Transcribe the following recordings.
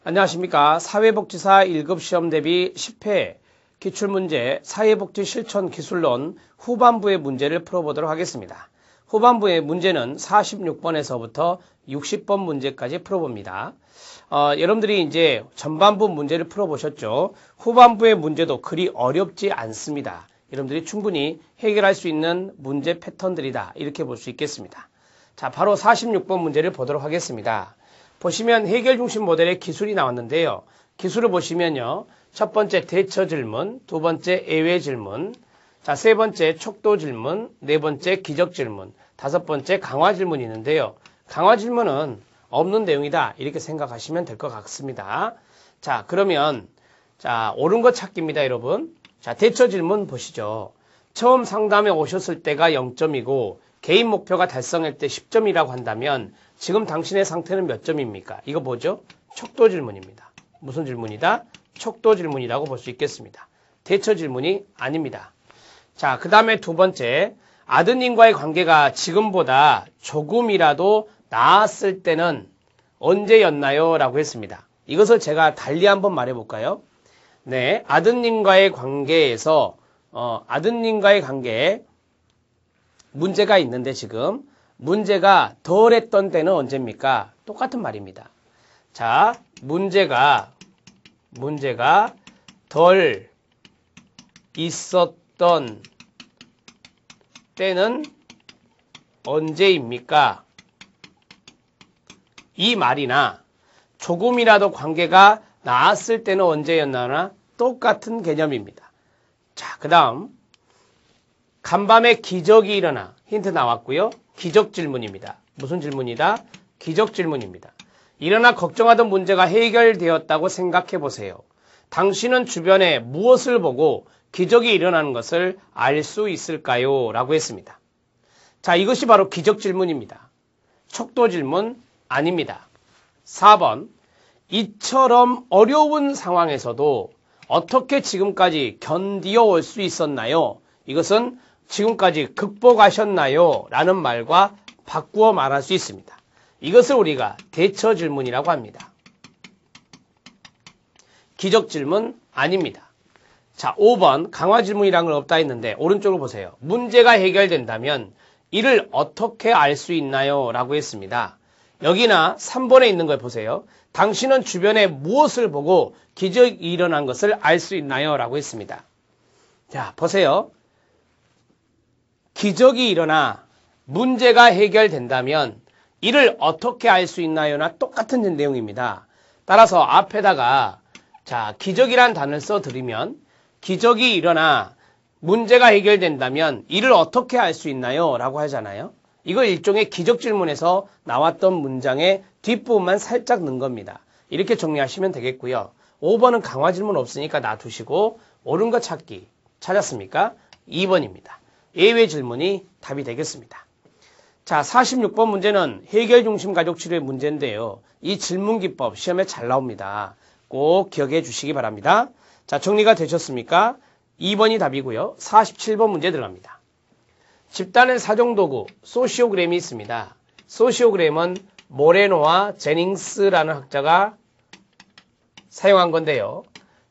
안녕하십니까. 사회복지사 1급 시험 대비 10회 기출문제 사회복지 실천 기술론 후반부의 문제를 풀어보도록 하겠습니다. 후반부의 문제는 46번에서부터 60번 문제까지 풀어봅니다. 여러분들이 이제 전반부 문제를 풀어보셨죠. 후반부의 문제도 그리 어렵지 않습니다. 여러분들이 충분히 해결할 수 있는 문제 패턴들이다. 이렇게 볼 수 있겠습니다. 자, 바로 46번 문제를 보도록 하겠습니다. 보시면 해결 중심 모델의 기술이 나왔는데요. 기술을 보시면요. 첫 번째 대처 질문, 두 번째 예외 질문, 자, 세 번째 촉도 질문, 네 번째 기적 질문, 다섯 번째 강화 질문이 있는데요. 강화 질문은 없는 내용이다. 이렇게 생각하시면 될 것 같습니다. 자, 그러면 자, 옳은 것 찾기입니다, 여러분. 자, 대처 질문 보시죠. 처음 상담에 오셨을 때가 0점이고 개인 목표가 달성할 때 10점이라고 한다면 지금 당신의 상태는 몇 점입니까? 이거 뭐죠? 촉도 질문입니다. 무슨 질문이다? 촉도 질문이라고 볼 수 있겠습니다. 대처 질문이 아닙니다. 자, 그 다음에 두 번째, 아드님과의 관계가 지금보다 조금이라도 나았을 때는 언제였나요? 라고 했습니다. 이것을 제가 달리 한번 말해볼까요? 네, 아드님과의 관계에서 아드님과의 관계에 문제가 있는데 지금 문제가 덜했던 때는 언제입니까? 똑같은 말입니다. 자, 문제가 덜 있었던 때는 언제입니까? 이 말이나 조금이라도 관계가 나았을 때는 언제였나나 똑같은 개념입니다. 자, 그 다음 간밤에 기적이 일어나 힌트 나왔고요. 기적 질문입니다. 무슨 질문이다? 기적 질문입니다. 일어나 걱정하던 문제가 해결되었다고 생각해 보세요. 당신은 주변에 무엇을 보고 기적이 일어나는 것을 알 수 있을까요? 라고 했습니다. 자, 이것이 바로 기적 질문입니다. 촉도 질문 아닙니다. 4번, 이처럼 어려운 상황에서도 어떻게 지금까지 견디어 올 수 있었나요? 이것은 지금까지 극복하셨나요? 라는 말과 바꾸어 말할 수 있습니다. 이것을 우리가 대처 질문이라고 합니다. 기적 질문 아닙니다. 자, 5번 강화 질문이라는 건 없다 했는데 오른쪽으로 보세요. 문제가 해결된다면 이를 어떻게 알 수 있나요? 라고 했습니다. 여기나 3번에 있는 걸 보세요. 당신은 주변에 무엇을 보고 기적이 일어난 것을 알 수 있나요? 라고 했습니다. 자, 보세요. 기적이 일어나 문제가 해결된다면 이를 어떻게 알 수 있나요나 똑같은 내용입니다. 따라서 앞에다가 자, 기적이란 단어를 써드리면 기적이 일어나 문제가 해결된다면 이를 어떻게 알 수 있나요? 라고 하잖아요. 이거 일종의 기적 질문에서 나왔던 문장의 뒷부분만 살짝 넣은 겁니다. 이렇게 정리하시면 되겠고요. 5번은 강화 질문 없으니까 놔두시고 옳은 거 찾기 찾았습니까? 2번입니다. 예외 질문이 답이 되겠습니다. 자, 46번 문제는 해결 중심 가족 치료의 문제인데요. 이 질문 기법 시험에 잘 나옵니다. 꼭 기억해 주시기 바랍니다. 자, 정리가 되셨습니까? 2번이 답이고요. 47번 문제 들어갑니다. 집단의 사정도구 소시오그램이 있습니다. 소시오그램은 모레노와 제닝스라는 학자가 사용한 건데요.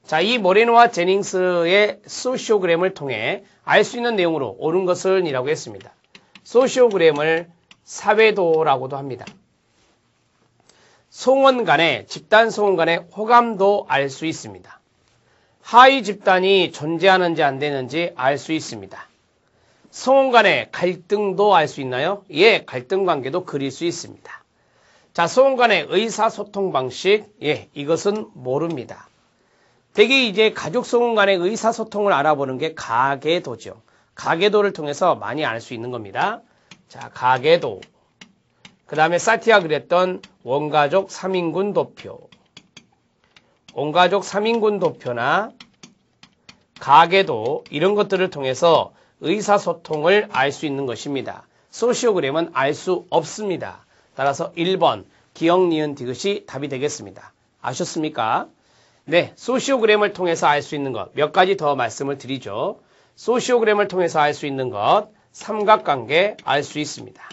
자, 이 모레노와 제닝스의 소시오그램을 통해 알 수 있는 내용으로 옳은 것은 이라고 했습니다. 소시오그램을 사회도라고도 합니다. 송원 간의 집단 송원 간의 호감도 알 수 있습니다. 하위 집단이 존재하는지 안 되는지 알 수 있습니다. 송원 간의 갈등도 알 수 있나요? 예, 갈등 관계도 그릴 수 있습니다. 자, 송원 간의 의사소통 방식, 예, 이것은 모릅니다. 대개 이제 가족 송원 간의 의사소통을 알아보는 게 가계도죠. 가계도를 통해서 많이 알 수 있는 겁니다. 자, 가계도. 그 다음에 사티가 그랬던 원가족 3인군 도표. 원가족 3인군 도표나 가계도 이런 것들을 통해서 의사소통을 알 수 있는 것입니다. 소시오그램은 알 수 없습니다. 따라서 1번 기억, 니은, 디귿이 답이 되겠습니다. 아셨습니까? 네, 소시오그램을 통해서 알 수 있는 것 몇 가지 더 말씀을 드리죠. 소시오그램을 통해서 알 수 있는 것 삼각관계 알 수 있습니다.